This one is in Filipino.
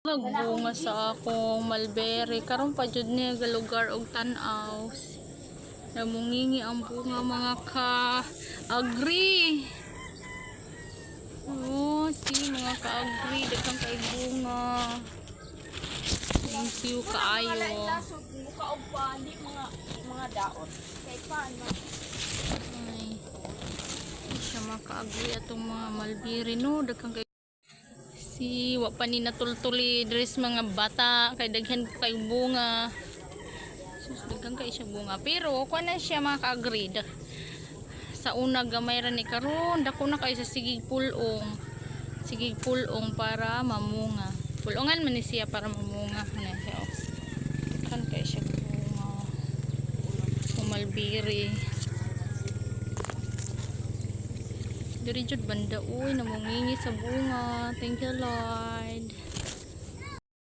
Nagbunga sa akong mulberry karon pa jud ni galugar og tan-aw. Namungingi ang bunga mga ka-agri. Oh, si mga ka-agri daghang kay bunga. Thank you kaayo. Muka og pandi mga daot. Kay paano? Ay. Siya mga ka-agri atong mga mulberry no daghang kay si wa pa ni natultuli dress mga bata kay daghan kay bunga. Sus daghang kay siya bunga pero kuha na siya mga ka-agri. Sa una gamay ra ni karon dako na kay sa sigig pulong. Sigig pulong para mamunga. Pulongan man ni siya para mamunga na siya. Kan kay siya bunga. Mulberry. Diri jud banda uy namungingi sa bunga. Thank you Lord.